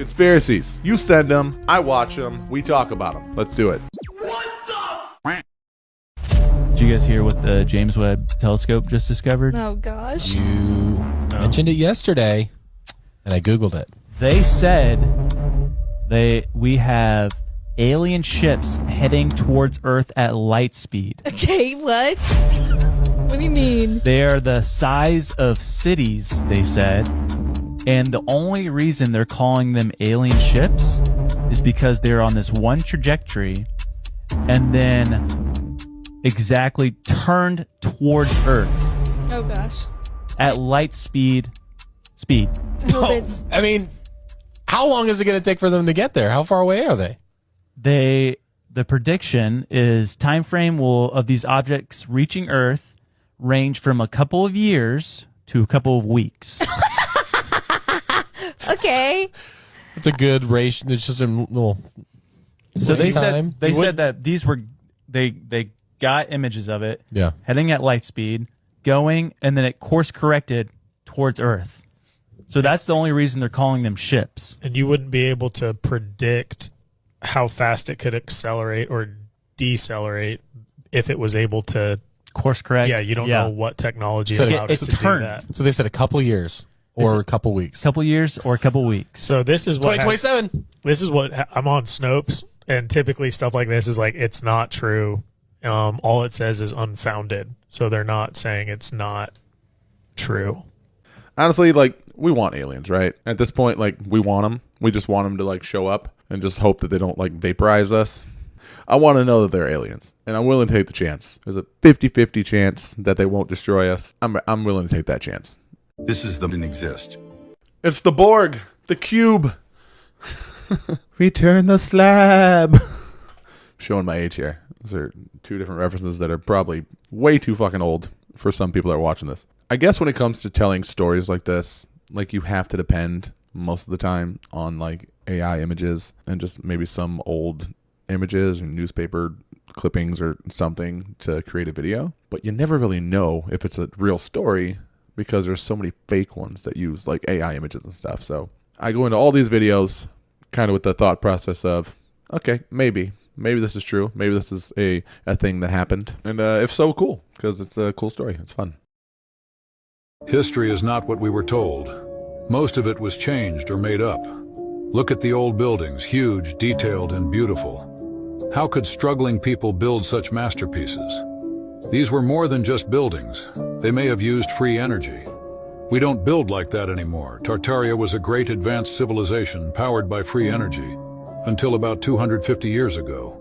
Conspiracies. You send them, I watch them, we talk about them. Let's do it. Did you guys hear what the James Webb Telescope just discovered? Oh, gosh. You mentioned it yesterday, and I Googled it. They said we have alien ships heading towards Earth at light speed. Okay, what? What do you mean? They are the size of cities, they said. And the only reason they're calling them alien ships is because they're on this one trajectory and then exactly turned towards Earth. Oh, gosh. At light speed. I hope it's... I mean, how long is it going to take for them to get there? How far away are they? The prediction is time frame of these objects reaching Earth range from a couple of years to a couple of weeks. Okay. It's a good ratio. It's just a little. So they time. said that these were they got images of it. Yeah. Heading at light speed, going, and then it course corrected towards Earth. So that's the only reason they're calling them ships. And you wouldn't be able to predict how fast it could accelerate or decelerate if it was able to Course correct. Yeah, you don't know what technology So allows it's it to turned. do that. So they said a couple years or a couple weeks. Couple years or a couple weeks. So this is what 2027. This is what I'm on Snopes, and typically stuff like this is like it's not true. All it says is unfounded, so they're not saying it's not true. Honestly, like, we want aliens, right? At this point, like, we want them. We just want them to, like, show up and just hope that they don't, like, vaporize us. I want to know that they're aliens, and I'm willing to take the chance. There's a 50-50 chance that they won't destroy us. I'm willing to take that chance. This is them didn't exist. It's the Borg, the cube. Return the slab. Showing my age here. Those are two different references that are probably way too fucking old for some people that are watching this. I guess when it comes to telling stories like this, like, you have to depend most of the time on, like, AI images and just maybe some old images and newspaper clippings or something to create a video. But you never really know if it's a real story because there's so many fake ones that use, like, AI images and stuff. So I go into all these videos kind of with the thought process of, okay, maybe this is true. Maybe this is a thing that happened. And if so, cool, because it's a cool story. It's fun. History is not what we were told. Most of it was changed or made up. Look at the old buildings, huge, detailed, and beautiful. How could struggling people build such masterpieces? These were more than just buildings. They may have used free energy. We don't build like that anymore. Tartaria was a great advanced civilization powered by free energy until about 250 years ago.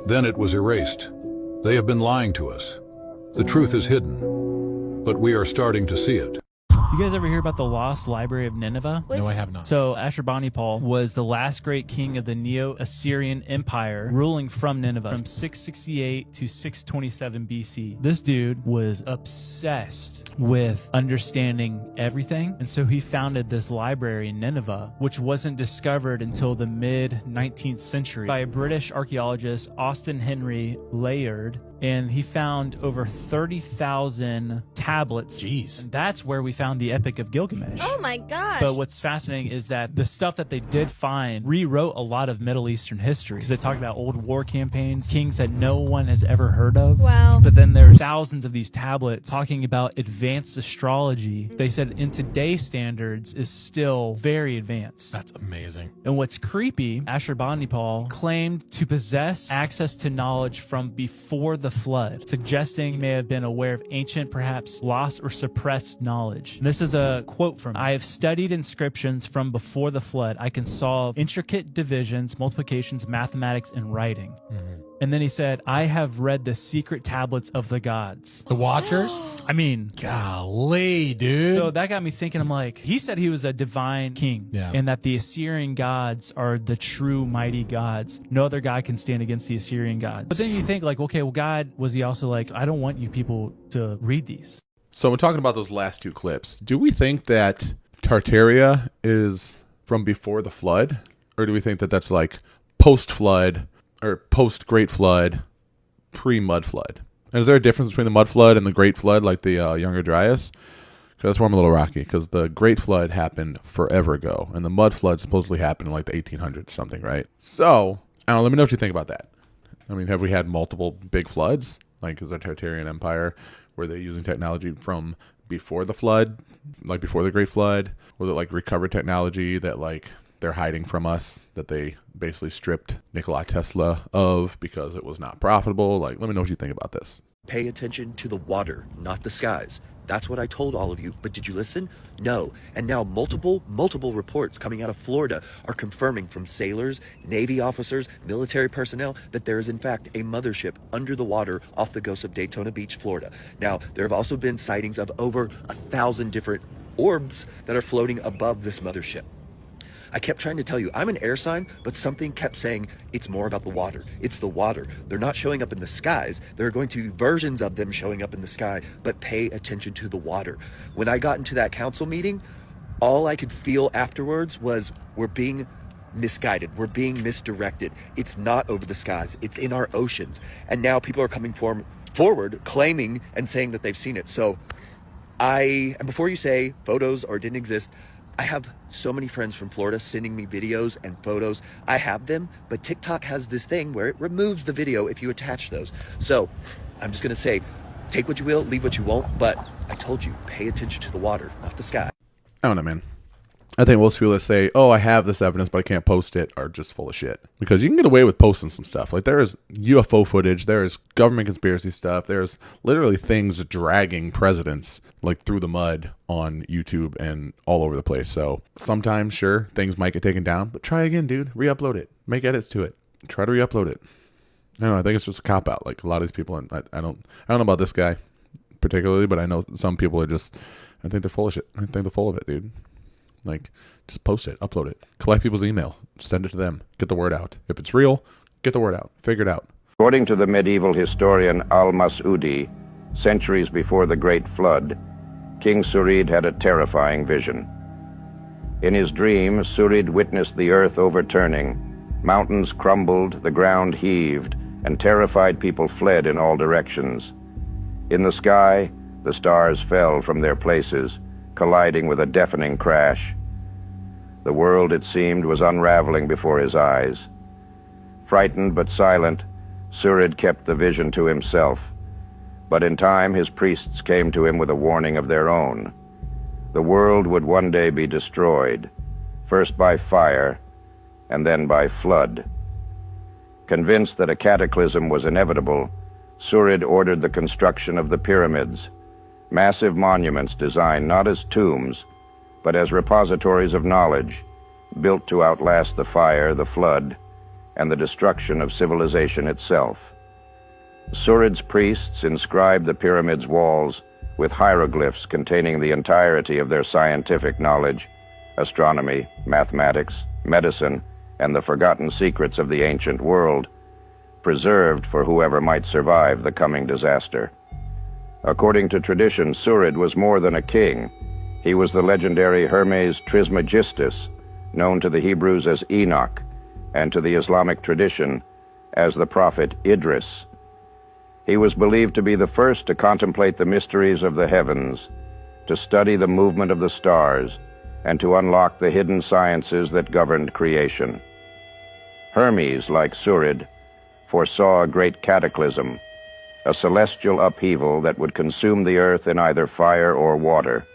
Then it was erased. They have been lying to us. The truth is hidden, but we are starting to see it. You guys ever hear about the lost library of Nineveh? No, I have not. So Ashurbanipal was the last great king of the Neo-Assyrian Empire, ruling from Nineveh from 668 to 627 BC. This dude was obsessed with understanding everything, and so he founded this library in Nineveh, which wasn't discovered until the mid-19th century by a British archaeologist, Austin Henry Layard, and he found over 30,000 tablets. Jeez. And that's where we found the Epic of Gilgamesh. Oh my gosh. But what's fascinating is that the stuff that they did find rewrote a lot of Middle Eastern history, because they talked about old war campaigns, kings that no one has ever heard of. Wow. But then there's thousands of these tablets talking about advanced astrology. They said in today's standards is still very advanced. That's amazing. And what's creepy, Ashurbanipal claimed to possess access to knowledge from before the flood, suggesting he may have been aware of ancient, perhaps lost or suppressed knowledge. And this is a quote from him. I have studied inscriptions from before the flood. I can solve intricate divisions, multiplications, mathematics, and writing. And then he said, I have read the secret tablets of the gods. The Watchers? I mean, Golly, dude. so that got me thinking. I'm like, he said he was a divine king, Yeah. and that the Assyrian gods are the true mighty gods. No other god can stand against the Assyrian gods. But then you think, like, okay, well, God, was he also like, I don't want you people to read these? So we're talking about those last two clips. Do we think that Tartaria is from before the flood? Or do we think that that's like post-flood or post-Great Flood, pre-Mud Flood? And is there a difference between the Mud Flood and the Great Flood, like the Younger Dryas? Because that's where I'm a little rocky. Because the Great Flood happened forever ago, and the Mud Flood supposedly happened in like the 1800s, something, right? So, I don't know, let me know what you think about that. I mean, have we had multiple big floods? Like, is the Tartarian Empire, were they using technology from before the flood, like before the Great Flood? Was it like recovered technology that like they're hiding from us, that they basically stripped Nikola Tesla of because it was not profitable? Like, let me know what you think about this. Pay attention to the water, not the skies. That's what I told all of you, but did you listen? No. And now multiple reports coming out of Florida are confirming from sailors, Navy officers, military personnel that there is in fact a mothership under the water off the coast of Daytona Beach, Florida. Now, there have also been sightings of over 1,000 different orbs that are floating above this mothership. I kept trying to tell you, I'm an air sign, but something kept saying it's more about the water. It's the water. They're not showing up in the skies. There are going to be versions of them showing up in the sky, but pay attention to the water. When I got into that council meeting, all I could feel afterwards was we're being misguided. We're being misdirected. It's not over the skies. It's in our oceans. And now people are coming forward claiming and saying that they've seen it. So and before you say photos or didn't exist, I have so many friends from Florida sending me videos and photos. I have them, but TikTok has this thing where it removes the video if you attach those. So I'm just gonna say, take what you will, leave what you won't, but I told you, pay attention to the water, not the sky. I don't know, man. I think most people that say, oh, I have this evidence, but I can't post it, are just full of shit. Because you can get away with posting some stuff. Like, there is UFO footage, there is government conspiracy stuff, there's literally things dragging presidents, like, through the mud on YouTube and all over the place. So, sometimes, sure, things might get taken down, but try again, dude. Re-upload it. Make edits to it. Try to re-upload it. I don't know, I think it's just a cop-out. Like, a lot of these people, I don't know about this guy particularly, but I know some people are just, I think they're full of shit. I think they're full of it, dude. Like, just post it, upload it, collect people's email, send it to them, get the word out. If it's real, get the word out, figure it out. According to the medieval historian Al-Mas'udi, centuries before the Great Flood, King Surid had a terrifying vision. In his dream, Surid witnessed the earth overturning, mountains crumbled, the ground heaved, and terrified people fled in all directions. In the sky, the stars fell from their places, colliding with a deafening crash. The world, it seemed, was unraveling before his eyes. Frightened but silent, Surid kept the vision to himself. But in time, his priests came to him with a warning of their own. The world would one day be destroyed, first by fire, and then by flood. Convinced that a cataclysm was inevitable, Surid ordered the construction of the pyramids, massive monuments designed not as tombs, but as repositories of knowledge, built to outlast the fire, the flood, and the destruction of civilization itself. Surid's priests inscribed the pyramids' walls with hieroglyphs containing the entirety of their scientific knowledge, astronomy, mathematics, medicine, and the forgotten secrets of the ancient world, preserved for whoever might survive the coming disaster. According to tradition, Surid was more than a king. He was the legendary Hermes Trismegistus, known to the Hebrews as Enoch, and to the Islamic tradition as the prophet Idris. He was believed to be the first to contemplate the mysteries of the heavens, to study the movement of the stars, and to unlock the hidden sciences that governed creation. Hermes, like Surid, foresaw a great cataclysm, a celestial upheaval that would consume the earth in either fire or water.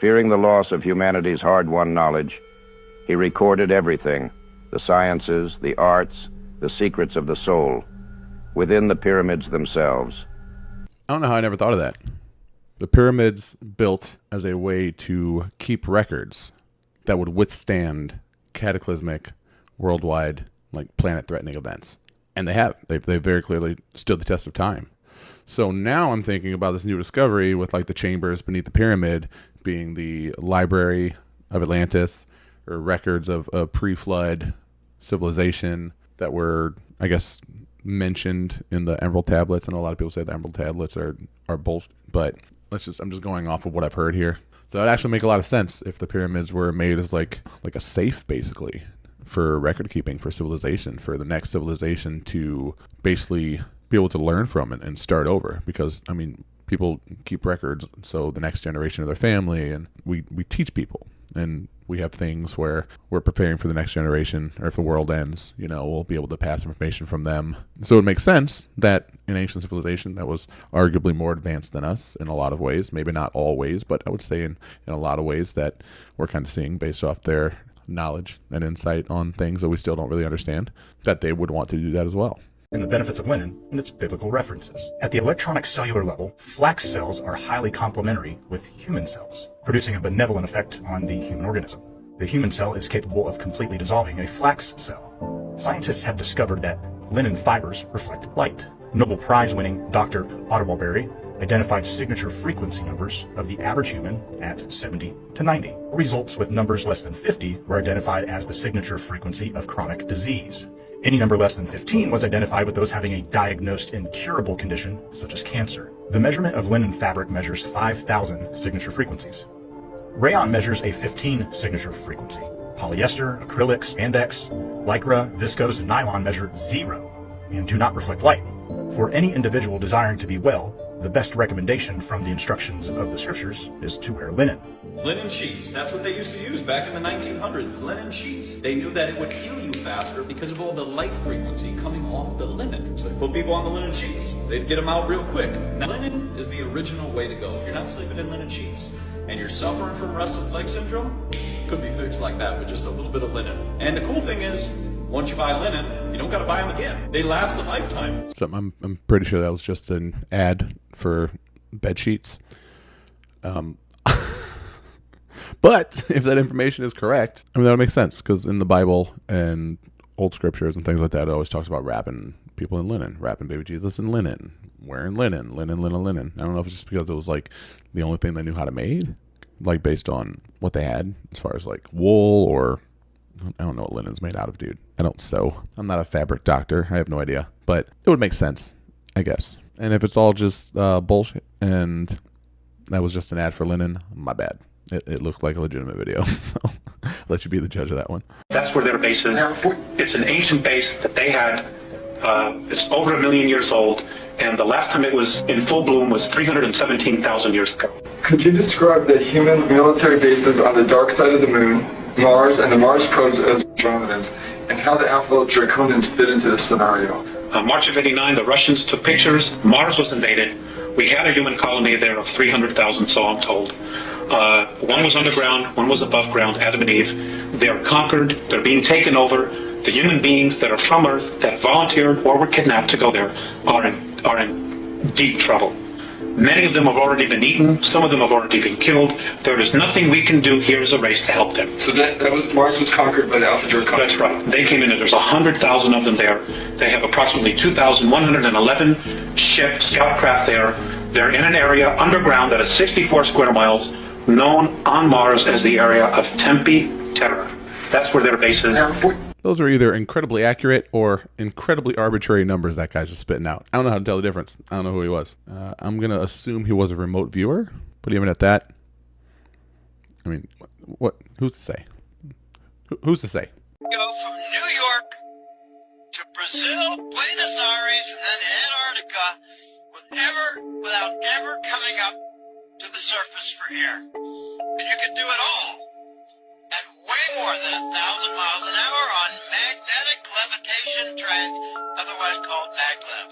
Fearing the loss of humanity's hard-won knowledge, he recorded everything, the sciences, the arts, the secrets of the soul, within the pyramids themselves. I don't know how I never thought of that. The pyramids built as a way to keep records that would withstand cataclysmic, worldwide, like planet-threatening events. And they have. They've very clearly stood the test of time. So now I'm thinking about this new discovery with like the chambers beneath the pyramid being the Library of Atlantis, or records of a pre-flood civilization that were, I guess, mentioned in the Emerald Tablets. I know a lot of people say the Emerald Tablets are bullshit, but I'm just going off of what I've heard here. So it actually make a lot of sense if the pyramids were made as like a safe, basically, for record keeping for civilization, for the next civilization to basically be able to learn from it and start over. Because, I mean, people keep records, so the next generation of their family, and we teach people, and we have things where we're preparing for the next generation, or if the world ends, we'll be able to pass information from them. So it makes sense that an ancient civilization that was arguably more advanced than us in a lot of ways, maybe not all ways, but I would say in a lot of ways that we're kind of seeing based off their knowledge and insight on things that we still don't really understand, that they would want to do that as well. And the benefits of linen and its biblical references. At the electronic cellular level, flax cells are highly complementary with human cells, producing a benevolent effect on the human organism. The human cell is capable of completely dissolving a flax cell. Scientists have discovered that linen fibers reflect light. Nobel Prize-winning Dr. Otto Berry identified signature frequency numbers of the average human at 70 to 90. Results with numbers less than 50 were identified as the signature frequency of chronic disease. Any number less than 15 was identified with those having a diagnosed incurable condition, such as cancer. The measurement of linen fabric measures 5,000 signature frequencies. Rayon measures a 15 signature frequency. Polyester, acrylic, spandex, lycra, viscose, and nylon measure 0 and do not reflect light. For any individual desiring to be well, the best recommendation from the instructions of the scriptures is to wear linen. Linen sheets, that's what they used to use back in the 1900s. Linen sheets. They knew that it would heal you faster because of all the light frequency coming off the linen. So they put people on the linen sheets, they'd get them out real quick. Now, linen is the original way to go. If you're not sleeping in linen sheets and you're suffering from restless leg syndrome, it could be fixed like that with just a little bit of linen. And the cool thing is, once you buy linen, you don't got to buy them again. They last a lifetime. So I'm pretty sure that was just an ad for bed sheets. But if that information is correct, that would make sense, because in the Bible and old scriptures and things like that, it always talks about wrapping people in linen, wrapping baby Jesus in linen, wearing linen. I don't know if it's just because it was like the only thing they knew how to make, like based on what they had as far as like wool, or I don't know what linen's made out of, dude. I don't sew. I'm not a fabric doctor. I have no idea, but it would make sense, I guess. And if it's all just bullshit and that was just an ad for linen, my bad. It looked like a legitimate video, so I'll let you be the judge of that one. That's where their base is. It's an ancient base that they had. It's over 1 million years old, and the last time it was in full bloom was 317,000 years ago. Could you describe the human military bases on the dark side of the moon, Mars, and the Mars probes as Andromedans, and how the Alpha Draconians fit into this scenario? March of '89, the Russians took pictures. Mars was invaded. We had a human colony there of 300,000, so I'm told. One was underground, one was above ground, Adam and Eve. They are conquered, they're being taken over. The human beings that are from Earth, that volunteered or were kidnapped to go there, are in deep trouble. Many of them have already been eaten, some of them have already been killed. There is nothing we can do here as a race to help them. So Mars was conquered by the Alpha Draconians? That's right. They came in and there's 100,000 of them there. They have approximately 2,111 ships, scout craft there. They're in an area underground that is 64 square miles, known on Mars as the area of Tempe Terra. That's where their base is. Those are either incredibly accurate or incredibly arbitrary numbers that guy's just spitting out. I don't know how to tell the difference. I don't know who he was. I'm going to assume he was a remote viewer, but even at that, I mean, what? Who's to say? Who's to say? Go from New York to Brazil, Buenos Aires, and then Antarctica without ever coming up to the surface for air. And you can do it all at way more than 1,000 miles an hour on magnetic levitation trains, otherwise called maglev.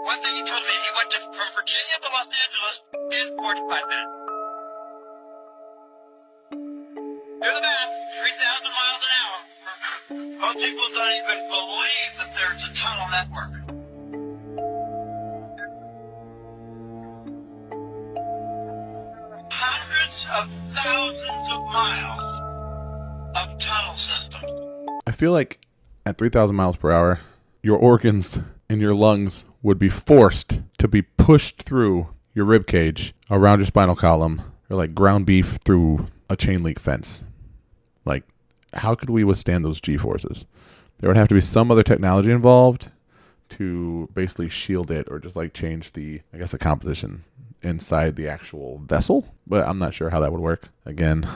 One thing he told me, he went from Virginia to Los Angeles in 45 minutes. Do the math, 3,000 miles an hour. Most people don't even believe that there's a tunnel network. Hundreds of thousands of miles of tunnel systems. I feel like at 3,000 miles per hour, your organs and your lungs would be forced to be pushed through your rib cage around your spinal column, or like ground beef through a chain link fence. Like, how could we withstand those G-forces? There would have to be some other technology involved to basically shield it, or just like change the composition inside the actual vessel, but I'm not sure how that would work. Again,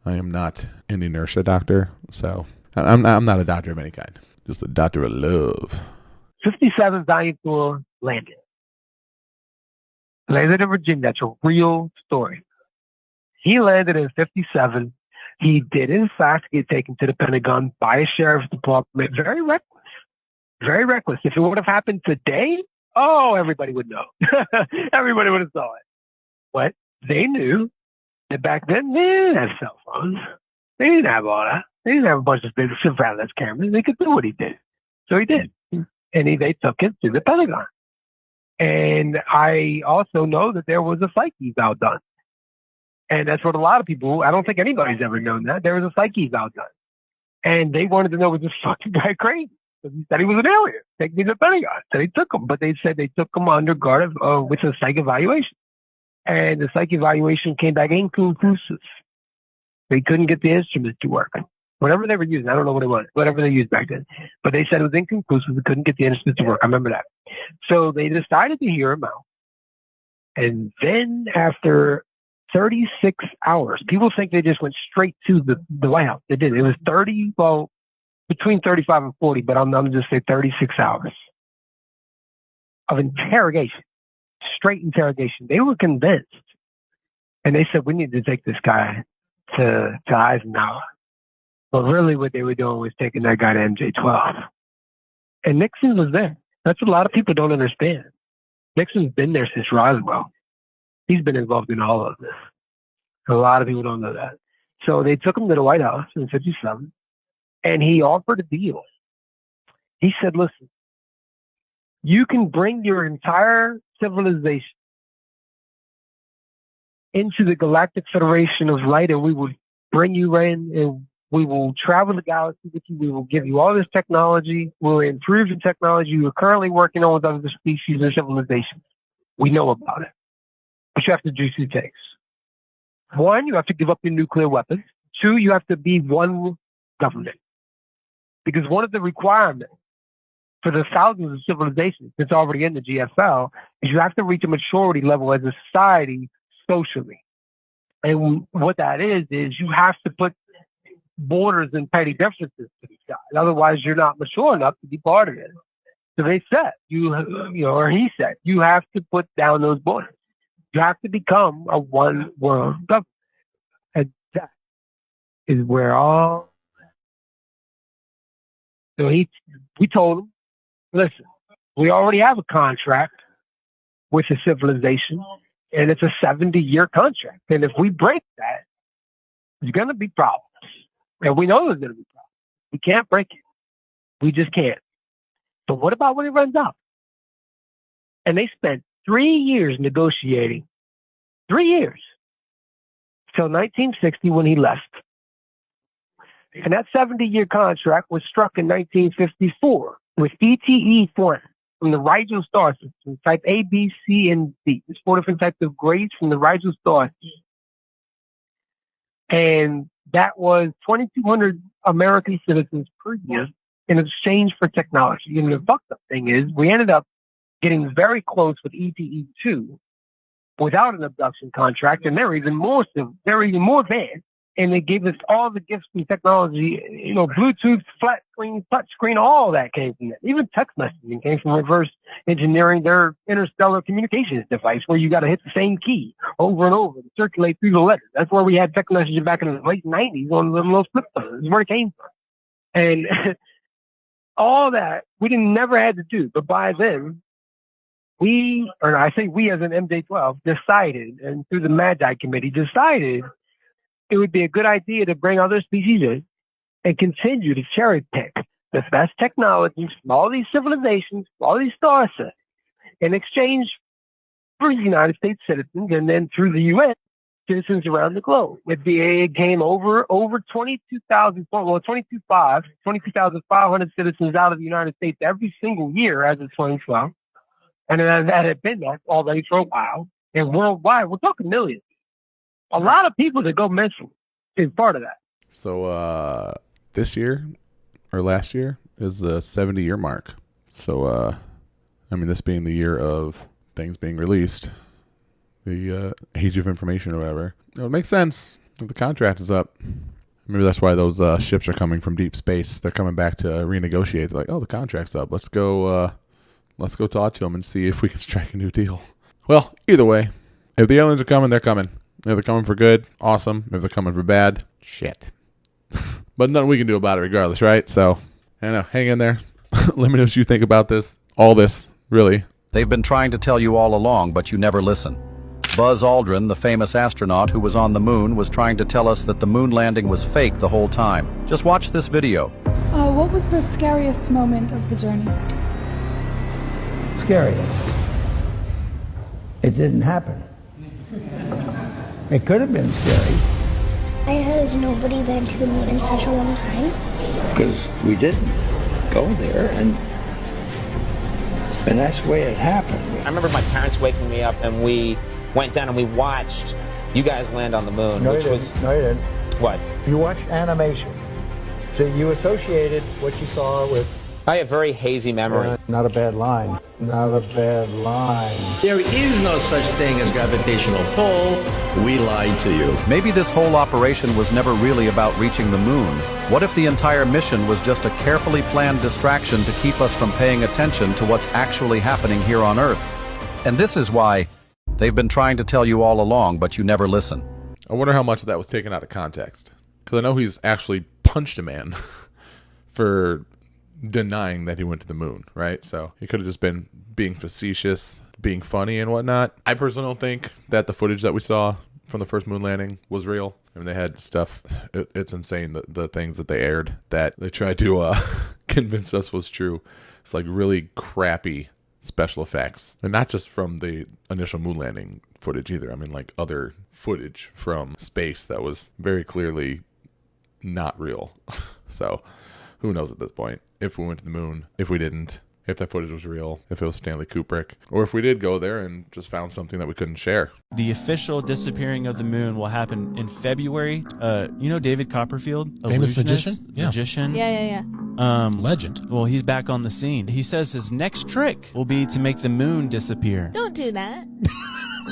I am not an inertia doctor, so I'm not a doctor of any kind, just a doctor of love. 57 Valiant Thor landed. Landed in Virginia. That's a real story. He landed in 57. He did, in fact, get taken to the Pentagon by a sheriff's department. Very reckless. Very reckless. If it would have happened today, oh, everybody would know. Everybody would have saw it. But they knew that back then, they didn't have cell phones. They didn't have all that. They didn't have a bunch of surveillance cameras. They could do what he did. So he did. And they took him to the Pentagon. And I also know that there was a psych eval done. And that's what a lot of people, I don't think anybody's ever known that. There was a psych eval done. And they wanted to know, was this fucking guy crazy? Because he said he was an alien. Take me to the Pentagon. So they took him. But they said they took him under guard with a psych evaluation. And the psych evaluation came back inconclusive. They couldn't get the instruments to work. Whatever they were using, I don't know what it was, whatever they used back then. But they said it was inconclusive. They couldn't get the instruments to work. I remember that. So they decided to hear him out. And then after 36 hours, people think they just went straight to the White House. They did. It was between 35 and 40, but I'm just say 36 hours of interrogation, straight interrogation. They were convinced. And they said, we need to take this guy to Eisenhower. But really what they were doing was taking that guy to MJ-12. And Nixon was there. That's what a lot of people don't understand. Nixon's been there since Roswell. He's been involved in all of this. A lot of people don't know that. So they took him to the White House in 57, and he offered a deal. He said, listen, you can bring your entire civilization into the Galactic Federation of Light, and we will bring you in, and we will travel the galaxy with you. We will give you all this technology. We'll improve the technology you're currently working on with other species and civilizations. We know about it. But you have to do two things. One, you have to give up your nuclear weapons. Two, you have to be one government. Because one of the requirements for the thousands of civilizations that's already in the GFL is you have to reach a maturity level as a society socially. And what that is you have to put borders and petty differences to these guys. Otherwise, you're not mature enough to be part of it. So they said, or he said, you have to put down those borders. You have to become a one world government. And that is where all. So we told him, listen, we already have a contract with a civilization, and it's a 70-year contract. And if we break that, there's going to be problems. And we know there's going to be problems. We can't break it. We just can't. So what about when it runs out? And they spent 3 years negotiating. 3 years. Till 1960 when he left. And that 70-year contract was struck in 1954 with ETE-1 from the Rigel star system, type A, B, C, and D. There's 4 different types of grades from the Rigel star system. And that was 2,200 American citizens per year in exchange for technology. And the fucked up thing is we ended up getting very close with ETE-2 without an abduction contract, and they're even more advanced. And they gave us all the gifts and technology, Bluetooth, flat screen, touch screen, all that came from that. Even text messaging came from reverse engineering their interstellar communications device, where you got to hit the same key over and over to circulate through the letters. That's where we had text messaging back in the late 90s on the little flip phones. That's where it came from. And all that we never had to do. But by then, we as an MJ-12 decided, and through the Magi Committee decided, it would be a good idea to bring other species in and continue to cherry pick the best technologies from all these civilizations, all these star systems, in exchange for United States citizens, and then through the UN, citizens around the globe. It came over 22,500 citizens out of the United States every single year as of 2012. And that had been that already for a while. And worldwide, we're talking millions. A lot of people that go missing is part of that. So this year or last year is the 70-year mark. So this being the year of things being released, the age of information or whatever, it would make sense if the contract is up. Maybe that's why those ships are coming from deep space. They're coming back to renegotiate. They're like, oh, the contract's up. Let's go talk to them and see if we can strike a new deal. Well, either way, if the aliens are coming, they're coming. If they're coming for good, awesome. If they're coming for bad, shit. But nothing we can do about it regardless, right? So, I know, hang in there. Let me know what you think about this. All this, really. They've been trying to tell you all along, but you never listen. Buzz Aldrin, the famous astronaut who was on the moon, was trying to tell us that the moon landing was fake the whole time. Just watch this video. What was the scariest moment of the journey? Scariest. It didn't happen. It could have been scary. Why has nobody been to the moon in such a long time? Because we didn't go there, and that's the way it happened. I remember my parents waking me up, and we went down and we watched you guys land on the moon. No, which you was didn't. No, you didn't. What? You watched animation. So you associated what you saw with... I have very hazy memory. Not a bad line. Not a bad line. There is no such thing as gravitational pull. We lied to you. Maybe this whole operation was never really about reaching the moon. What if the entire mission was just a carefully planned distraction to keep us from paying attention to what's actually happening here on Earth? And this is why they've been trying to tell you all along, but you never listen. I wonder how much of that was taken out of context. Because I know he's actually punched a man for denying that he went to the moon, right? So he could have just been being facetious, being funny and whatnot. I personally don't think that the footage that we saw from the first moon landing was real. I mean, they had stuff, it's insane, the things that they aired that they tried to convince us was true. It's like really crappy special effects. And not just from the initial moon landing footage either. I mean, like other footage from space that was very clearly not real. So who knows at this point if we went to the moon, if we didn't, if that footage was real, if it was Stanley Kubrick, or if we did go there and just found something that we couldn't share. The official disappearing of the moon will happen in February. You know David Copperfield? Famous Illusionist? magician? Yeah. Magician? Yeah. Legend. Well, he's back on the scene. He says his next trick will be to make the moon disappear. Don't do that.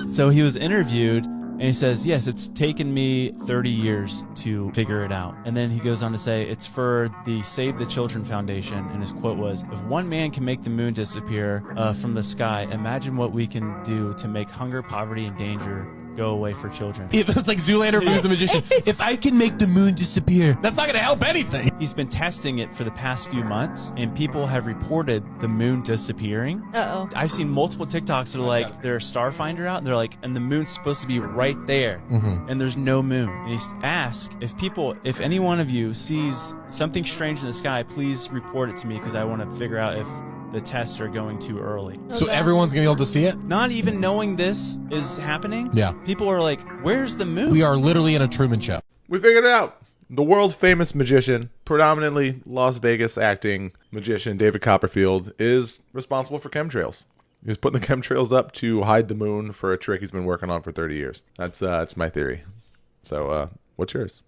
So he was interviewed, and he says, yes, it's taken me 30 years to figure it out. And then he goes on to say, it's for the Save the Children Foundation. And his quote was, if one man can make the moon disappear from the sky, imagine what we can do to make hunger, poverty, and danger go away for children. It's like Zoolander versus the magician. If I can make the moon disappear, that's not going to help anything. He's been testing it for the past few months, and people have reported the moon disappearing. Uh-oh. I've seen multiple TikToks that are like, they're a Starfinder out, and they're like, and the moon's supposed to be right there, and there's no moon. And he's asked if any one of you sees something strange in the sky, please report it to me, because I want to figure out if the tests are going too early. So everyone's going to be able to see it? Not even knowing this is happening. Yeah. People are like, where's the moon? We are literally in a Truman Show. We figured it out. The world famous magician, predominantly Las Vegas acting magician, David Copperfield, is responsible for chemtrails. He was putting the chemtrails up to hide the moon for a trick he's been working on for 30 years. That's my theory. So, what's yours?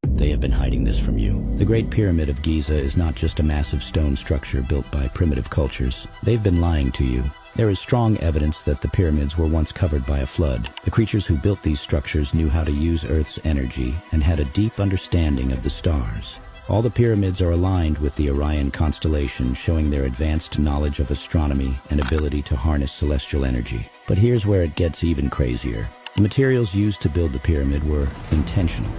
They have been hiding this from you. The Great Pyramid of Giza is not just a massive stone structure built by primitive cultures. They've been lying to you. There is strong evidence that the pyramids were once covered by a flood. The creatures who built these structures knew how to use Earth's energy and had a deep understanding of the stars. All the pyramids are aligned with the Orion constellation, showing their advanced knowledge of astronomy and ability to harness celestial energy. But here's where it gets even crazier. The materials used to build the pyramid were intentional.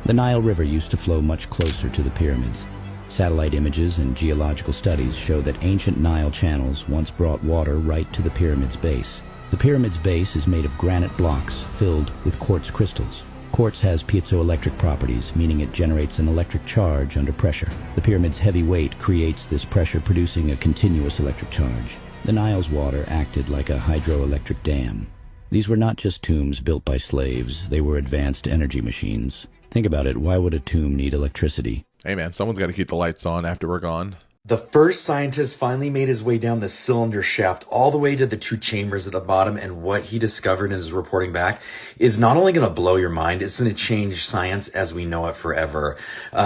The Nile River used to flow much closer to the pyramids. Satellite images and geological studies show that ancient Nile channels once brought water right to the pyramid's base. The pyramid's base is made of granite blocks filled with quartz crystals. Quartz has piezoelectric properties, meaning it generates an electric charge under pressure. The pyramid's heavy weight creates this pressure, producing a continuous electric charge. The Nile's water acted like a hydroelectric dam. These were not just tombs built by slaves, they were advanced energy machines. Think about it, why would a tomb need electricity? Hey man, someone's got to keep the lights on after we're gone. The first scientist finally made his way down the cylinder shaft all the way to the two chambers at the bottom, and what he discovered in his reporting back is not only going to blow your mind, it's going to change science as we know it forever.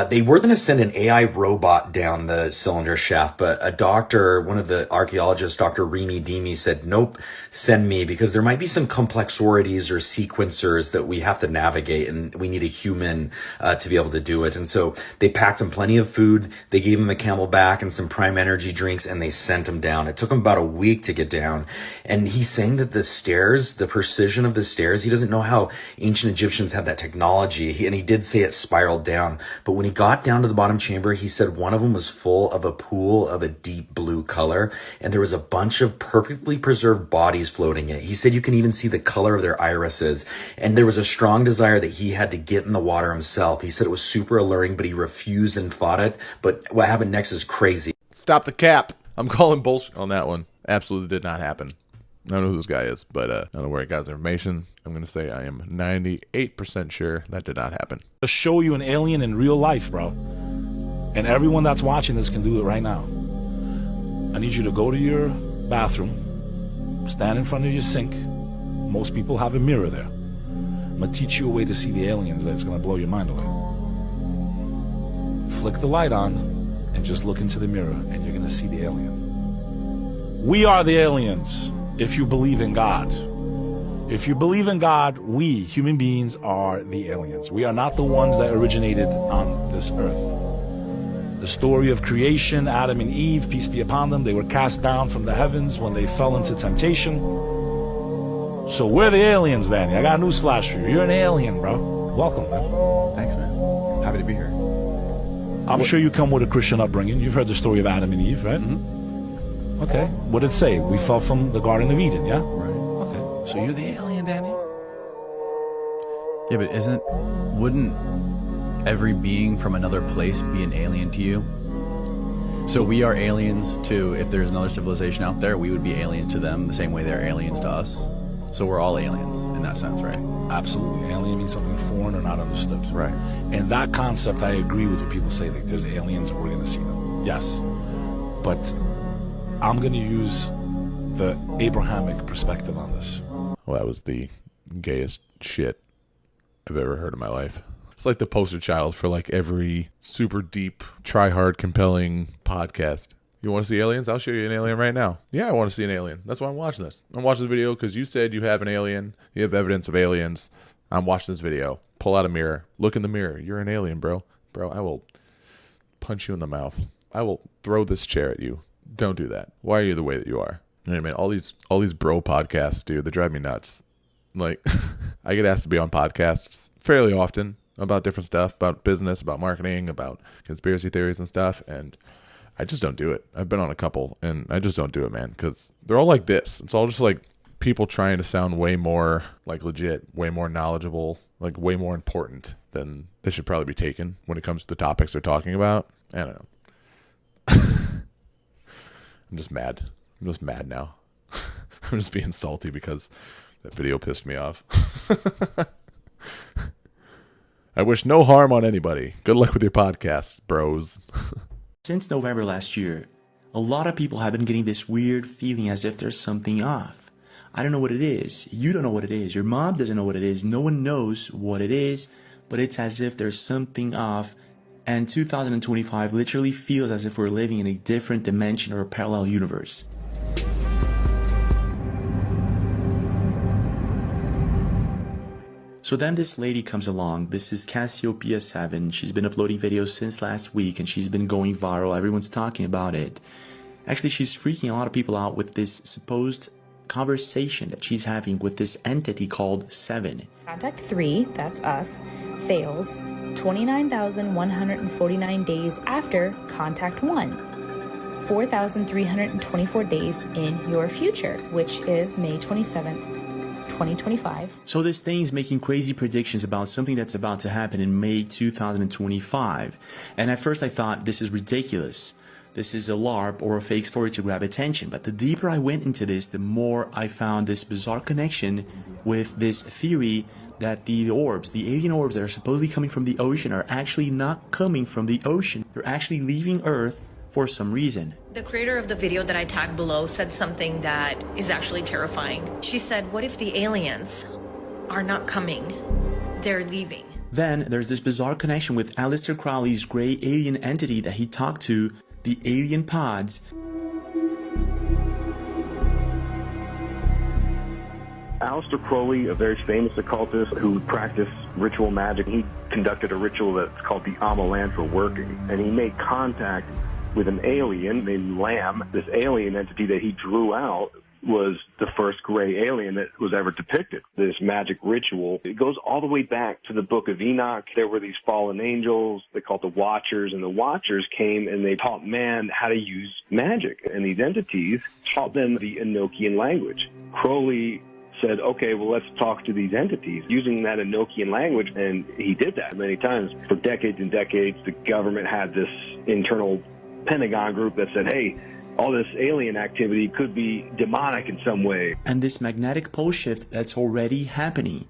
They were going to send an AI robot down the cylinder shaft, but a doctor, one of the archaeologists, Dr. Remy Demi, said, nope, send me, because there might be some complexities or sequencers that we have to navigate, and we need a human to be able to do it. And so they packed him plenty of food, they gave him a camelback, and in some prime energy drinks, and they sent him down. It took him about a week to get down. And he's saying that the stairs, the precision of the stairs, he doesn't know how ancient Egyptians had that technology. And he did say it spiraled down. But when he got down to the bottom chamber, he said one of them was full of a pool of a deep blue color. And there was a bunch of perfectly preserved bodies floating in it. He said you can even see the color of their irises. And there was a strong desire that he had to get in the water himself. He said it was super alluring, but he refused and fought it. But what happened next is crazy. Stop the cap. I'm calling bullshit on that one. Absolutely did not happen. I don't know who this guy is, but I don't know where he got his information. I'm going to say I am 98% sure that did not happen. To show you an alien in real life, bro. And everyone that's watching this can do it right now. I need you to go to your bathroom, stand in front of your sink. Most people have a mirror there. I'm going to teach you a way to see the aliens that's going to blow your mind away. Flick the light on and just look into the mirror and you're going to see the alien. We are the aliens if you believe in God. If you believe in God, we, human beings, are the aliens. We are not the ones that originated on this earth. The story of creation, Adam and Eve, peace be upon them, they were cast down from the heavens when they fell into temptation. So we're the aliens, Danny. I got a news flash for you. You're an alien, bro. Welcome, man. Thanks, man. Happy to be here. I'm sure you come with a Christian upbringing. You've heard the story of Adam and Eve, right? Mm-hmm. Okay. What did it say? We fell from the Garden of Eden, yeah? Right. Okay. So you're the alien, Danny? Yeah, but wouldn't every being from another place be an alien to you? So we are aliens too. If there's another civilization out there, we would be alien to them the same way they're aliens to us. So we're all aliens in that sense, right? Absolutely. Alien means something foreign or not understood. Right. And that concept, I agree with when people say that there's aliens and we're going to see them. Yes. But I'm going to use the Abrahamic perspective on this. Well, that was the gayest shit I've ever heard in my life. It's like the poster child for like every super deep, try hard, compelling podcast. You want to see aliens? I'll show you an alien right now. Yeah, I want to see an alien. That's why I'm watching this. I'm watching this video because you said you have an alien. You have evidence of aliens. I'm watching this video. Pull out a mirror. Look in the mirror. You're an alien, bro. Bro, I will punch you in the mouth. I will throw this chair at you. Don't do that. Why are you the way that you are? You know what I mean? All these bro podcasts, dude, they drive me nuts. Like, I get asked to be on podcasts fairly often about different stuff, about business, about marketing, about conspiracy theories and stuff, and I just don't do it. I've been on a couple, and I just don't do it, man, because they're all like this. It's all just like people trying to sound way more like legit, way more knowledgeable, like way more important than they should probably be taken when it comes to the topics they're talking about. I don't know. I'm just mad. I'm just mad now. I'm just being salty because that video pissed me off. I wish no harm on anybody. Good luck with your podcasts, bros. Since November last year, a lot of people have been getting this weird feeling as if there's something off. I don't know what it is. You don't know what it is. Your mom doesn't know what it is. No one knows what it is, but it's as if there's something off. And 2025 literally feels as if we're living in a different dimension or a parallel universe. So then this lady comes along. This is Cassiopeia7. She's been uploading videos since last week and she's been going viral. Everyone's talking about it. Actually, she's freaking a lot of people out with this supposed conversation that she's having with this entity called 7. Contact 3, that's us, fails 29,149 days after Contact 1. 4,324 days in your future, which is May 27th. 2025. So this thing is making crazy predictions about something that's about to happen in May 2025. And at first I thought this is ridiculous. This is a LARP or a fake story to grab attention. But the deeper I went into this, the more I found this bizarre connection with this theory that the alien orbs that are supposedly coming from the ocean are actually not coming from the ocean. They're actually leaving Earth for some reason. The creator of the video that I tagged below said something that is actually terrifying. She said, what if the aliens are not coming? They're leaving. Then there's this bizarre connection with Aleister Crowley's gray alien entity that he talked to, the alien pods. Aleister Crowley, a very famous occultist who practiced ritual magic, he conducted a ritual that's called the Amalantra working, and he made contact with an alien named Lamb. This alien entity that he drew out was the first gray alien that was ever depicted. This magic ritual, it goes all the way back to the Book of Enoch. There were these fallen angels, they called the Watchers, and the Watchers came and they taught man how to use magic. And these entities taught them the Enochian language. Crowley said, okay, well, let's talk to these entities using that Enochian language. And he did that many times. For decades and decades, the government had this internal Pentagon group that said, hey, all this alien activity could be demonic in some way. And this magnetic pole shift that's already happening.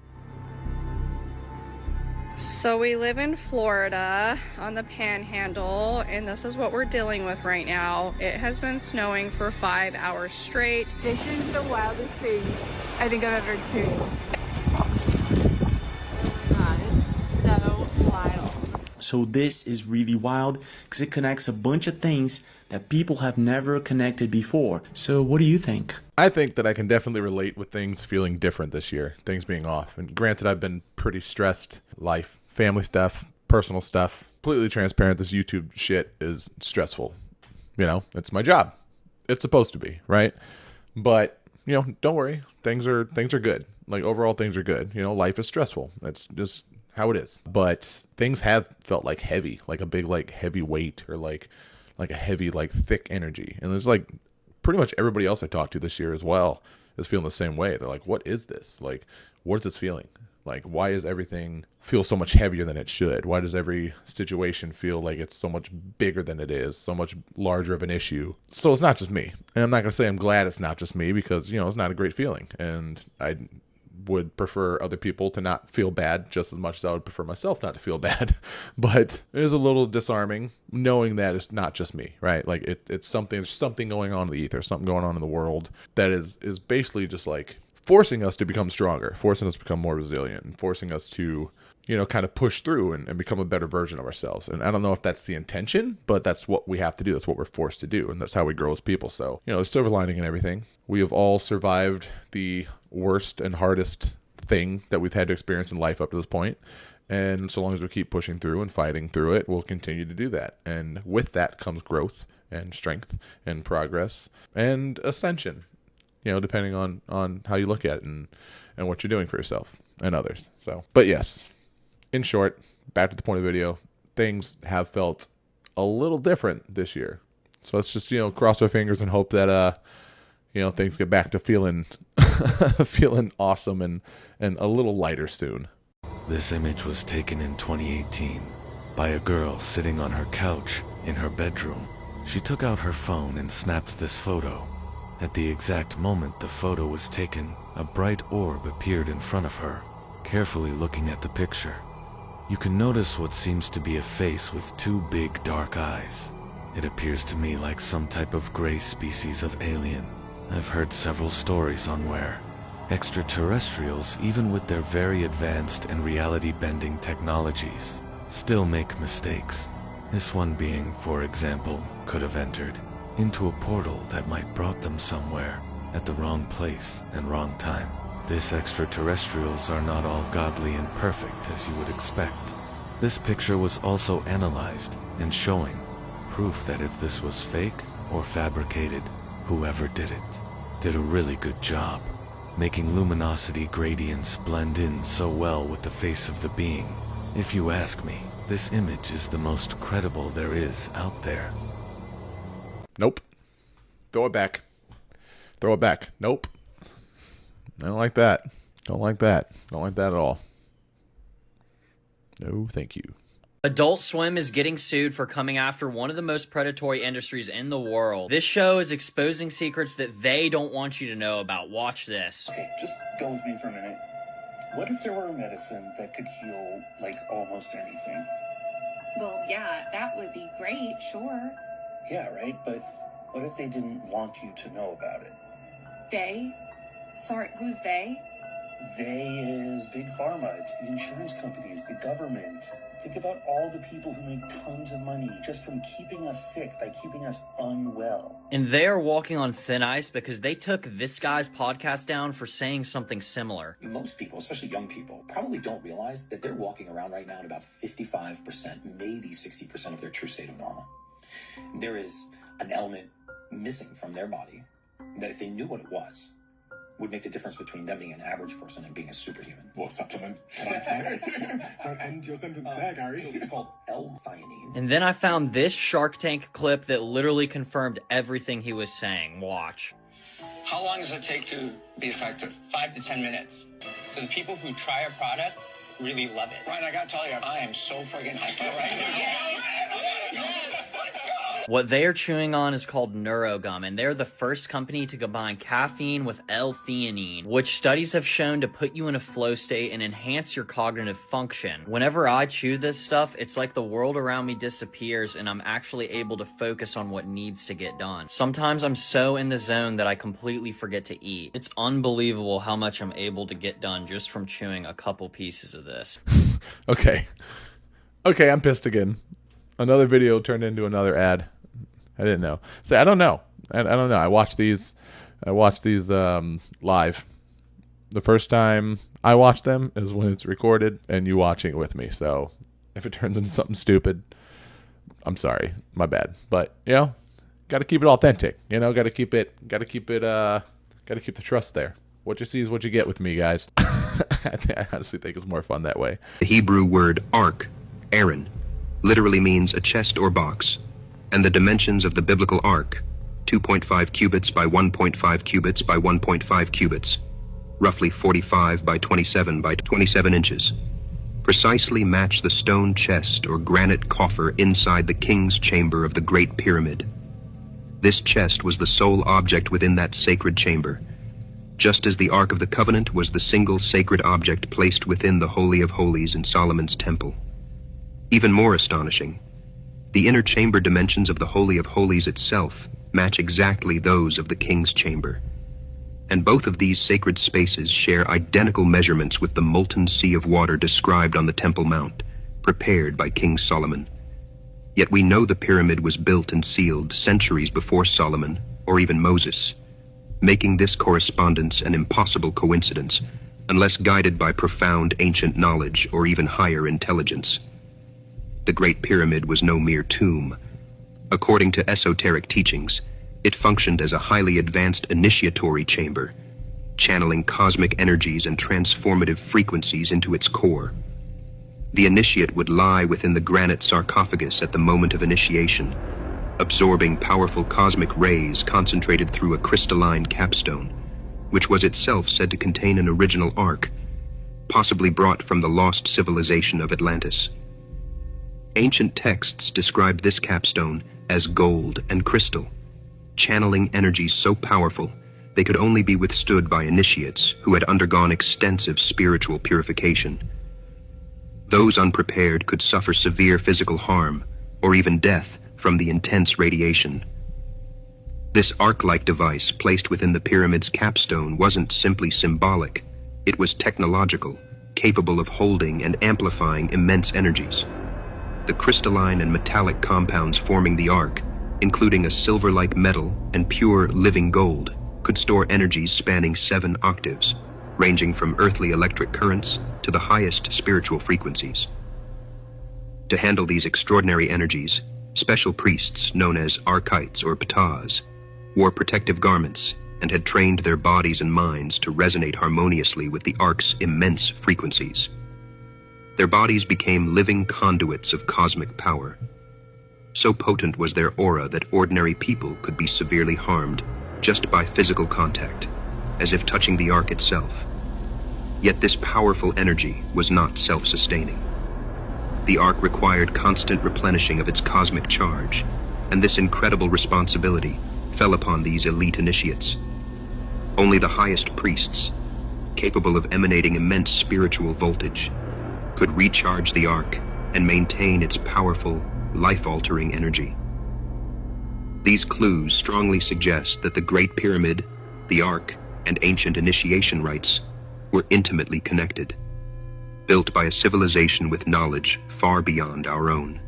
So we live in Florida on the Panhandle, and this is what we're dealing with right now. It has been snowing for 5 hours straight. This is the wildest thing I think I've ever experienced. Oh my God, so wild. So this is really wild because it connects a bunch of things that people have never connected before. So what do you think? I think that I can definitely relate with things feeling different this year, things being off. And granted, I've been pretty stressed. Life, family stuff, personal stuff. Completely transparent, this YouTube shit is stressful. You know, it's my job. It's supposed to be, right? But, you know, don't worry. Things are good. Like, overall, things are good. You know, life is stressful. That's just how it is. But things have felt like heavy, like a big, like, heavy weight, or like a heavy, like, thick energy. And there's like pretty much everybody else I talked to this year as well is feeling the same way. They're like, what is this? Like, what is this feeling? Like, why is everything feel so much heavier than it should? Why does every situation feel like it's so much bigger than it is, so much larger of an issue? So it's not just me. And I'm not going to say I'm glad it's not just me, because, you know, it's not a great feeling. And I would prefer other people to not feel bad just as much as I would prefer myself not to feel bad. But it is a little disarming knowing that it's not just me, right? Like, it's something, there's something going on in the ether, something going on in the world that is basically just like forcing us to become stronger, forcing us to become more resilient, and forcing us to, you know, kind of push through and become a better version of ourselves. And I don't know if that's the intention, but that's what we have to do. That's what we're forced to do. And that's how we grow as people. So, you know, there's silver lining in everything. We have all survived the worst and hardest thing that we've had to experience in life up to this point. And so long as we keep pushing through and fighting through it, we'll continue to do that. And with that comes growth and strength and progress and ascension, you know, depending on how you look at it and what you're doing for yourself and others. So, but yes, in short, back to the point of the video, things have felt a little different this year. So let's just, you know, cross our fingers and hope that, you know, things get back to feeling feeling awesome and a little lighter soon. This image was taken in 2018 by a girl sitting on her couch in her bedroom. She took out her phone and snapped this photo. At the exact moment the photo was taken, a bright orb appeared in front of her. Carefully looking at the picture, you can notice what seems to be a face with two big dark eyes. It appears to me like some type of gray species of alien. I've heard several stories on where extraterrestrials, even with their very advanced and reality-bending technologies, still make mistakes. This one being, for example, could have entered into a portal that might brought them somewhere at the wrong place and wrong time. These extraterrestrials are not all godly and perfect as you would expect. This picture was also analyzed and showing proof that if this was fake or fabricated, whoever did it did a really good job, making luminosity gradients blend in so well with the face of the being. If you ask me, this image is the most credible there is out there. Nope. Throw it back. Throw it back. Nope. I don't like that. Don't like that. Don't like that at all. No, thank you. Adult Swim is getting sued for coming after one of the most predatory industries in the world. This show is exposing secrets that they don't want you to know about. Watch this. Okay, just go with me for a minute. What if there were a medicine that could heal, like, almost anything? Well, yeah, that would be great, sure. Yeah, right? But what if they didn't want you to know about it? They? Sorry, who's they? They is Big Pharma. It's the insurance companies, the government. Think about all the people who make tons of money just from keeping us sick, by keeping us unwell. And they are walking on thin ice because they took this guy's podcast down for saying something similar. Most people, especially young people, probably don't realize that they're walking around right now at about 55%, maybe 60% of their true state of normal. there is an element missing from their body that if they knew what it was, would make the difference between them being an average person and being a superhuman. What supplement can I take? Don't end your sentence there, Gary. So it's called L-theanine. And then I found this Shark Tank clip that literally confirmed everything he was saying. Watch. How long does it take to be effective? 5 to 10 minutes. So the people who try a product really love it. Ryan, I gotta tell you, I am so friggin' hyped right now. What they are chewing on is called neurogum, and they're the first company to combine caffeine with L-theanine, which studies have shown to put you in a flow state and enhance your cognitive function. Whenever I chew this stuff, it's like the world around me disappears and I'm actually able to focus on what needs to get done. Sometimes I'm so in the zone that I completely forget to eat. It's unbelievable how much I'm able to get done just from chewing a couple pieces of this. Okay, I'm pissed again. Another video turned into another ad. I didn't know. So I don't know. I don't know. I watch these live. The first time I watch them is when it's recorded and you watching it with me. So if it turns into something stupid, I'm sorry. My bad. But got to keep it authentic. Got to keep the trust there. What you see is what you get with me, guys. I honestly think it's more fun that way. The Hebrew word ark, Aaron, literally means a chest or box, and the dimensions of the biblical ark, 2.5 cubits by 1.5 cubits by 1.5 cubits, roughly 45 by 27 by 27 inches, precisely match the stone chest or granite coffer inside the king's chamber of the Great Pyramid. This chest was the sole object within that sacred chamber, just as the Ark of the Covenant was the single sacred object placed within the Holy of Holies in Solomon's temple. Even more astonishing, the inner chamber dimensions of the Holy of Holies itself match exactly those of the king's chamber. And both of these sacred spaces share identical measurements with the molten sea of water described on the Temple Mount, prepared by King Solomon. Yet we know the pyramid was built and sealed centuries before Solomon, or even Moses, making this correspondence an impossible coincidence, unless guided by profound ancient knowledge or even higher intelligence. The Great Pyramid was no mere tomb. According to esoteric teachings, it functioned as a highly advanced initiatory chamber, channeling cosmic energies and transformative frequencies into its core. The initiate would lie within the granite sarcophagus at the moment of initiation, absorbing powerful cosmic rays concentrated through a crystalline capstone, which was itself said to contain an original ark, possibly brought from the lost civilization of Atlantis. Ancient texts describe this capstone as gold and crystal, channeling energies so powerful they could only be withstood by initiates who had undergone extensive spiritual purification. Those unprepared could suffer severe physical harm, or even death, from the intense radiation. This ark-like device placed within the pyramid's capstone wasn't simply symbolic, it was technological, capable of holding and amplifying immense energies. The crystalline and metallic compounds forming the ark, including a silver-like metal and pure living gold, could store energies spanning 7 octaves, ranging from earthly electric currents to the highest spiritual frequencies. To handle these extraordinary energies, special priests known as archites or ptahs wore protective garments and had trained their bodies and minds to resonate harmoniously with the ark's immense frequencies. Their bodies became living conduits of cosmic power. So potent was their aura that ordinary people could be severely harmed just by physical contact, as if touching the ark itself. Yet this powerful energy was not self-sustaining. The ark required constant replenishing of its cosmic charge, and this incredible responsibility fell upon these elite initiates. Only the highest priests, capable of emanating immense spiritual voltage, could recharge the ark and maintain its powerful, life-altering energy. These clues strongly suggest that the Great Pyramid, the ark, and ancient initiation rites were intimately connected, built by a civilization with knowledge far beyond our own.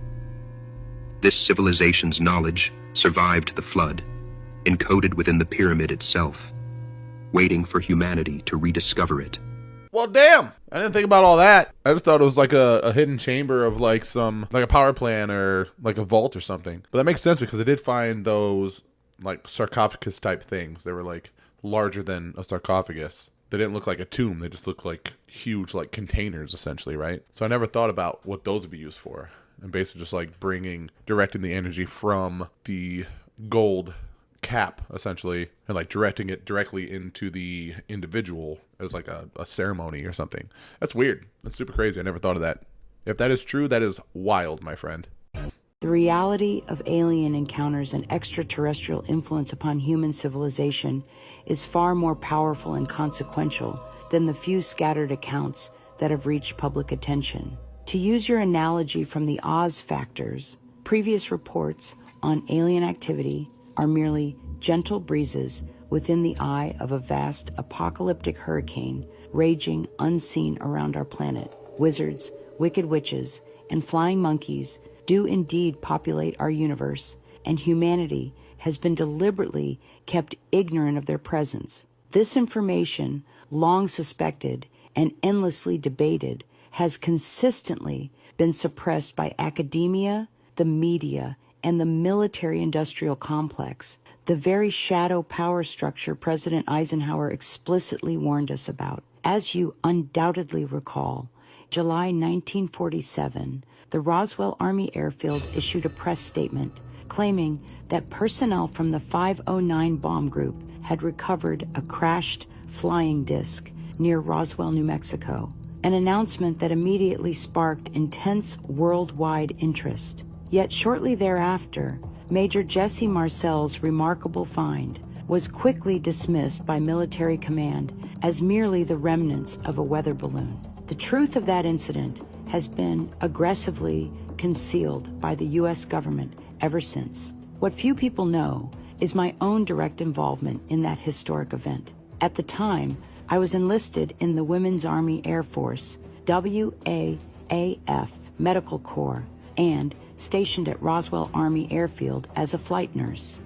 This civilization's knowledge survived the flood, encoded within the pyramid itself, waiting for humanity to rediscover it Well, damn. I didn't think about all that. I just thought it was like a hidden chamber of like a power plant or like a vault or something. But that makes sense because I did find those like sarcophagus type things. They were like larger than a sarcophagus. They didn't look like a tomb. They just looked like huge like containers essentially, right? So I never thought about what those would be used for. And basically just like directing the energy from the gold cap essentially and like directing it directly into the individual as like a ceremony or something. That's weird. That's super crazy. I never thought of that. If that is true, that is wild, my friend. The reality of alien encounters and extraterrestrial influence upon human civilization is far more powerful and consequential than the few scattered accounts that have reached public attention. To use your analogy from the Oz factors, previous reports on alien activity are merely gentle breezes within the eye of a vast apocalyptic hurricane raging unseen around our planet. Wizards, wicked witches, and flying monkeys do indeed populate our universe, and humanity has been deliberately kept ignorant of their presence. This information, long suspected and endlessly debated, has consistently been suppressed by academia, the media, and the military-industrial complex, the very shadow power structure President Eisenhower explicitly warned us about. As you undoubtedly recall, July 1947, the Roswell Army Airfield issued a press statement claiming that personnel from the 509 bomb group had recovered a crashed flying disc near Roswell, New Mexico, an announcement that immediately sparked intense worldwide interest. Yet shortly thereafter, Major Jesse Marcel's remarkable find was quickly dismissed by military command as merely the remnants of a weather balloon. The truth of that incident has been aggressively concealed by the U.S. government ever since. What few people know is my own direct involvement in that historic event. At the time, I was enlisted in the Women's Army Air Force, WAAF Medical Corps, and stationed at Roswell Army Airfield as a flight nurse.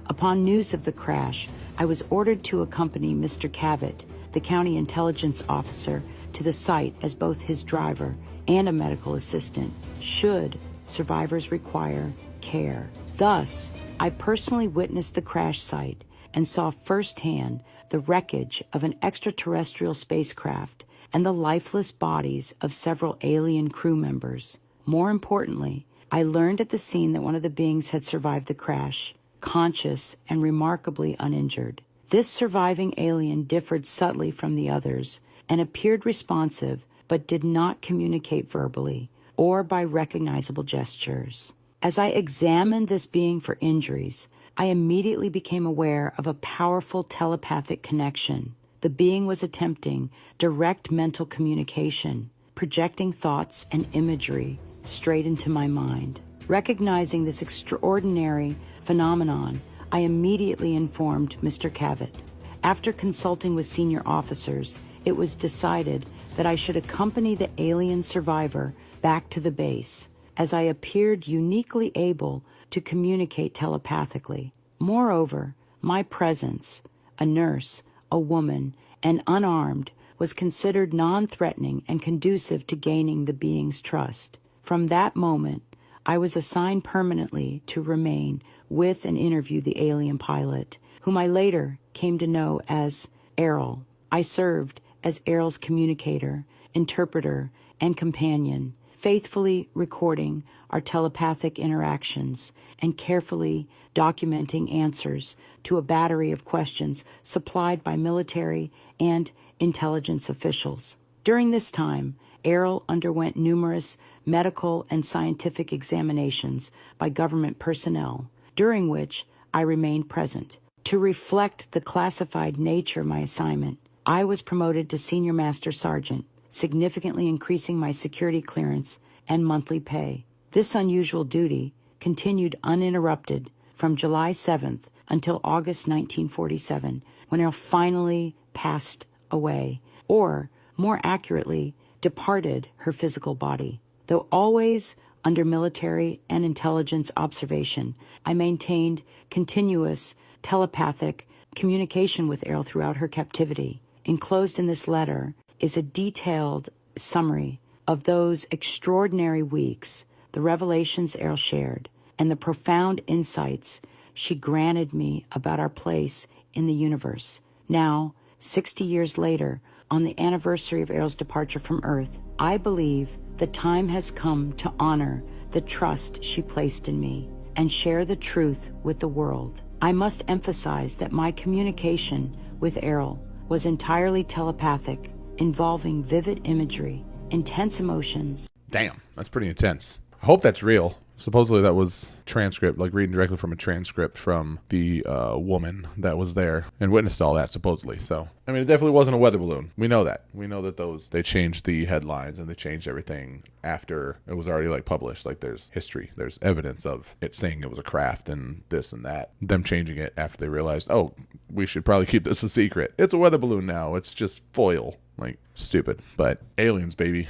Upon news of the crash, I was ordered to accompany Mr. Cavett, the county intelligence officer, to the site as both his driver and a medical assistant, should survivors require care. Thus, I personally witnessed the crash site and saw firsthand the wreckage of an extraterrestrial spacecraft and the lifeless bodies of several alien crew members. More importantly, I learned at the scene that one of the beings had survived the crash, conscious and remarkably uninjured. This surviving alien differed subtly from the others and appeared responsive, but did not communicate verbally or by recognizable gestures. As I examined this being for injuries, I immediately became aware of a powerful telepathic connection. The being was attempting direct mental communication, projecting thoughts and imagery straight into my mind. Recognizing this extraordinary phenomenon, I immediately informed Mr. Cavett. After consulting with senior officers, it was decided that I should accompany the alien survivor back to the base, as I appeared uniquely able to communicate telepathically. Moreover, my presence, a nurse, a woman, and unarmed, was considered non-threatening and conducive to gaining the being's trust. From that moment, I was assigned permanently to remain with and interview the alien pilot, whom I later came to know as Errol. I served as Errol's communicator, interpreter, and companion, faithfully recording our telepathic interactions and carefully documenting answers to a battery of questions supplied by military and intelligence officials. During this time, Errol underwent numerous medical and scientific examinations by government personnel, during which I remained present. To reflect the classified nature of my assignment, I was promoted to Senior Master Sergeant, significantly increasing my security clearance and monthly pay. This unusual duty continued uninterrupted from July 7th until August 1947, when Errol finally passed away, or, more accurately, departed her physical body. Though always under military and intelligence observation, I maintained continuous telepathic communication with Errol throughout her captivity. Enclosed in this letter is a detailed summary of those extraordinary weeks, the revelations Errol shared, and the profound insights she granted me about our place in the universe. Now, 60 years later, on the anniversary of Errol's departure from Earth, I believe the time has come to honor the trust she placed in me and share the truth with the world. I must emphasize that my communication with Errol was entirely telepathic, involving vivid imagery, intense emotions. Damn, that's pretty intense. I hope that's real. Supposedly that was transcript, like reading directly from a transcript from the woman that was there and witnessed all that, supposedly. So, I mean, it definitely wasn't a weather balloon. We know that. We know that they changed the headlines and they changed everything after it was already like published. Like there's history, there's evidence of it saying it was a craft and this and that. Them changing it after they realized, oh, we should probably keep this a secret. It's a weather balloon now. It's just foil. Like, stupid. But aliens, baby.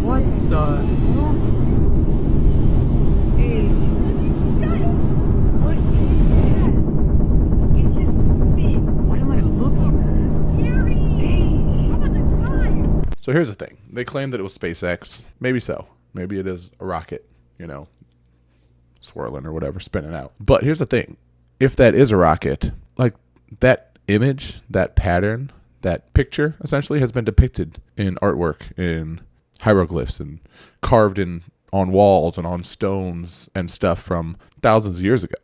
What the? Hey. What is that? It's just moving. What am I looking at? Scary. Hey, I'm gonna cry. So here's the thing. They claim that it was SpaceX. Maybe so. Maybe it is a rocket, you know, swirling or whatever, spinning out. But here's the thing. If that is a rocket, like that image, that pattern, that picture essentially has been depicted in artwork, in hieroglyphs and carved in on walls and on stones and stuff from thousands of years ago.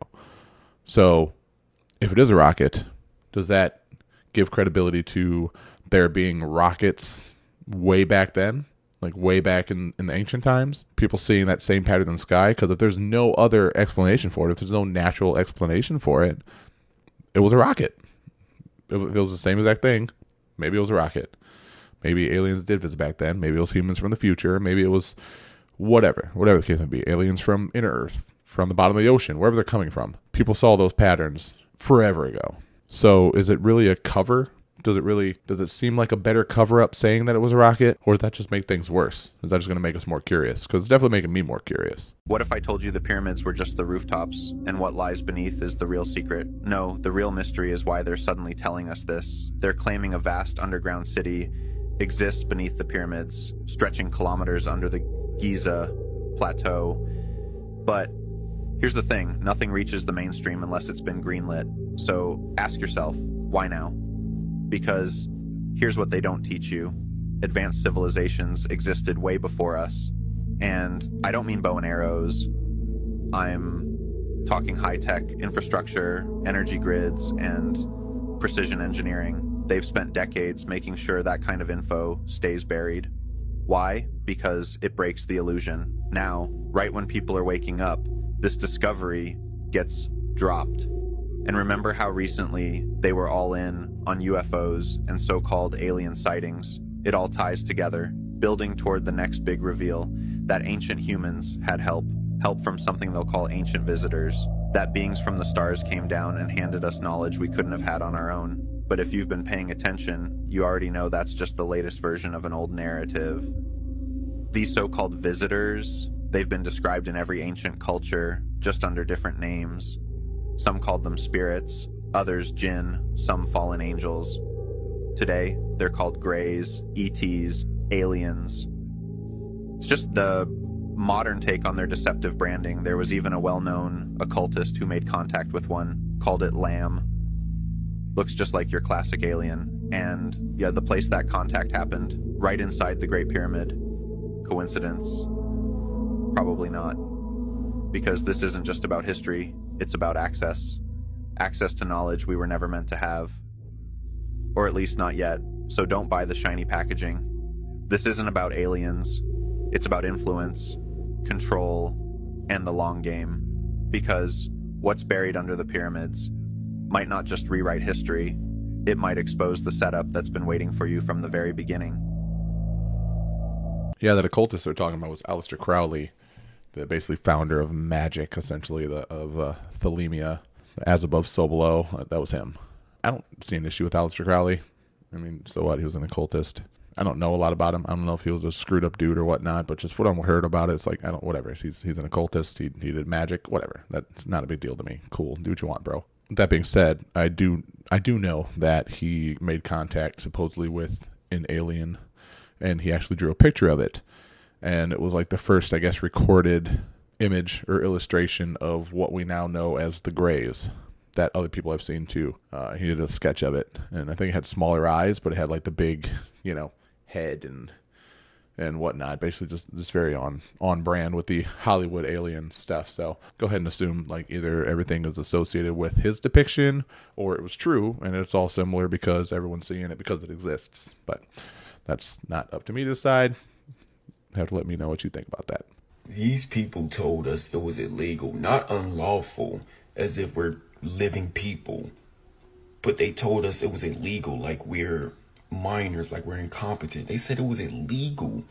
So if it is a rocket, does that give credibility to there being rockets way back then? Like way back in the ancient times? People seeing that same pattern in the sky? Because if there's no other explanation for it, if there's no natural explanation for it, it was a rocket. If it was the same exact thing, maybe it was a rocket. Maybe aliens did visit back then. Maybe it was humans from the future. Maybe it was whatever the case may be. Aliens from inner Earth, from the bottom of the ocean, wherever they're coming from. People saw those patterns forever ago. So is it really a cover? Does it seem like a better cover-up saying that it was a rocket? Or does that just make things worse? Is that just going to make us more curious? Because it's definitely making me more curious. What if I told you the pyramids were just the rooftops, and what lies beneath is the real secret? No, the real mystery is why they're suddenly telling us this. They're claiming a vast underground city exists beneath the pyramids, stretching kilometers under the Giza plateau. But here's the thing, nothing reaches the mainstream unless it's been greenlit. So ask yourself, why now? Because here's what they don't teach you. Advanced civilizations existed way before us. And I don't mean bow and arrows. I'm talking high-tech infrastructure, energy grids, and precision engineering. They've spent decades making sure that kind of info stays buried. Why? Because it breaks the illusion. Now, right when people are waking up, this discovery gets dropped. And remember how recently they were all in on UFOs and so-called alien sightings? It all ties together, building toward the next big reveal that ancient humans had help from something they'll call ancient visitors. That beings from the stars came down and handed us knowledge we couldn't have had on our own. But if you've been paying attention, you already know that's just the latest version of an old narrative. These so-called visitors, they've been described in every ancient culture, just under different names. Some called them spirits, others jinn, some fallen angels. Today, they're called greys, ETs, aliens. It's just the modern take on their deceptive branding. There was even a well-known occultist who made contact with one, called it Lamb. Looks just like your classic alien. And yeah, the place that contact happened, right inside the Great Pyramid. Coincidence? Probably not. Because this isn't just about history, it's about access. Access to knowledge we were never meant to have. Or at least not yet, so don't buy the shiny packaging. This isn't about aliens, it's about influence, control, and the long game. Because what's buried under the pyramids might not just rewrite history, it might expose the setup that's been waiting for you from the very beginning. Yeah, that occultist they're talking about was Aleister Crowley, the basically founder of magic, essentially, of Thalemia, as above, so below. That was him. I don't see an issue with Aleister Crowley. I mean, so what? He was an occultist. I don't know a lot about him. I don't know if he was a screwed up dude or whatnot, but just what I've heard about it, it's like, whatever. He's an occultist. He did magic, whatever. That's not a big deal to me. Cool. Do what you want, bro. that being said, I do know that he made contact supposedly with an alien, and he actually drew a picture of it, and it was like the first, I guess, recorded image or illustration of what we now know as the Greys that other people have seen too. He did a sketch of it, and I think it had smaller eyes, but it had like the big, head and whatnot. Basically just very on brand with the Hollywood alien stuff. So go ahead and assume like either everything is associated with his depiction or it was true and it's all similar because everyone's seeing it because it exists. But that's not up to me to decide. You have to let me know what you think about that. These people told us it was illegal, not unlawful, as if we're living people. But they told us it was illegal, like we're minors, like we're incompetent. They said it was illegal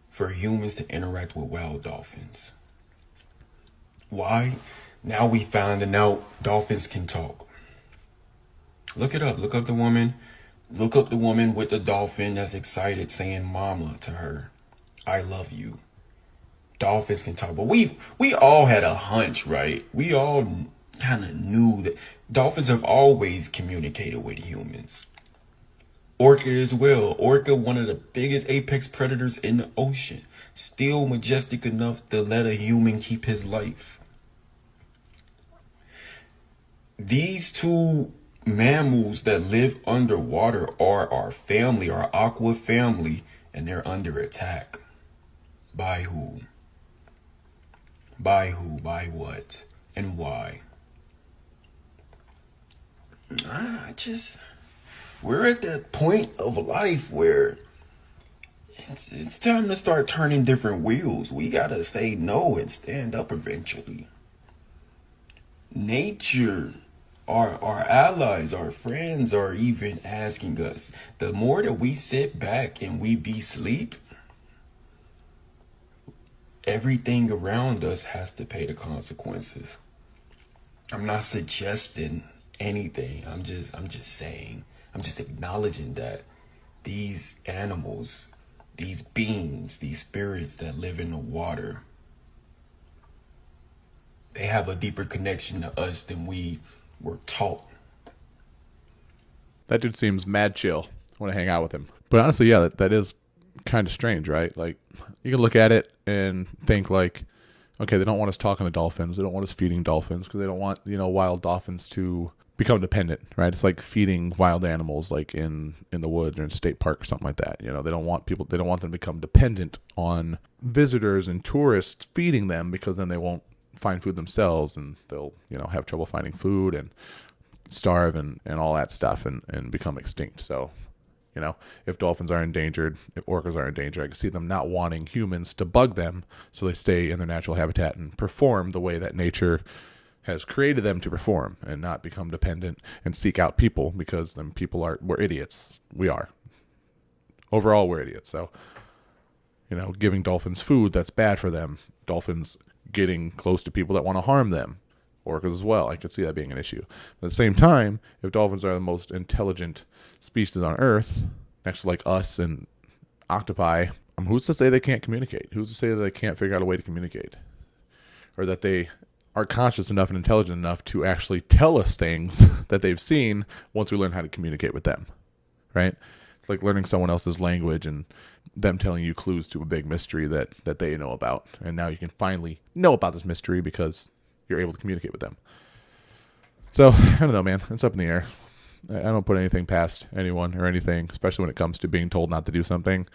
for humans to interact with wild dolphins. Why? Now we found out dolphins can talk. Look it up. Look up the woman with the dolphin that's excited saying mama to her. I love you. Dolphins can talk. But we all had a hunch, right? We all kind of knew that dolphins have always communicated with humans. Orca as well. Orca, one of the biggest apex predators in the ocean. Still majestic enough to let a human keep his life. These two mammals that live underwater are our family, our aqua family, and they're under attack. By who? By who? By what? And why? We're at that point of life where it's time to start turning different wheels. We gotta say no and stand up eventually. Nature, our allies, our friends are even asking us. The more that we sit back and we be sleep, everything around us has to pay the consequences. I'm not suggesting anything. I'm just saying. I'm just acknowledging that these animals, these beings, these spirits that live in the water, they have a deeper connection to us than we were taught. That dude seems mad chill. I want to hang out with him. But honestly, yeah, that is kind of strange, right? Like, you can look at it and think like, okay, they don't want us talking to dolphins. They don't want us feeding dolphins because they don't want, wild dolphins to become dependent, right? It's like feeding wild animals like in the woods or in state park or something like that. They don't want them to become dependent on visitors and tourists feeding them because then they won't find food themselves and they'll, have trouble finding food and starve and all that stuff and become extinct. So, if dolphins are endangered, if orcas are endangered, I can see them not wanting humans to bug them so they stay in their natural habitat and perform the way that nature has created them to perform and not become dependent and seek out people because then we're idiots. We are. Overall, we're idiots. So, giving dolphins food that's bad for them. Dolphins getting close to people that want to harm them. Orcas as well. I could see that being an issue. At the same time, if dolphins are the most intelligent species on Earth, next to like us and octopi, who's to say they can't communicate? Who's to say that they can't figure out a way to communicate? Or that they are conscious enough and intelligent enough to actually tell us things that they've seen once we learn how to communicate with them, right? It's like learning someone else's language and them telling you clues to a big mystery that they know about. And now you can finally know about this mystery because you're able to communicate with them. So, I don't know, man. It's up in the air. I don't put anything past anyone or anything, especially when it comes to being told not to do something.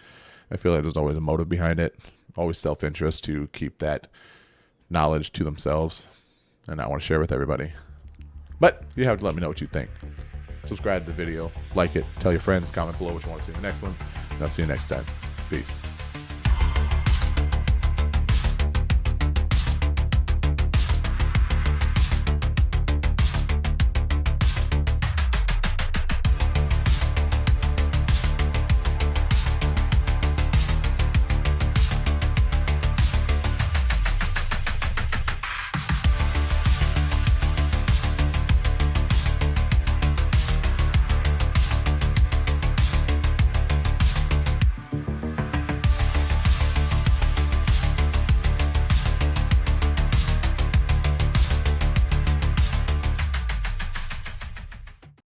I feel like there's always a motive behind it. Always self-interest to keep that knowledge to themselves and not want to share with everybody. But you have to let me know what you think. Subscribe to the video, like it, tell your friends, comment below what you want to see in the next one, and I'll see you next time. Peace.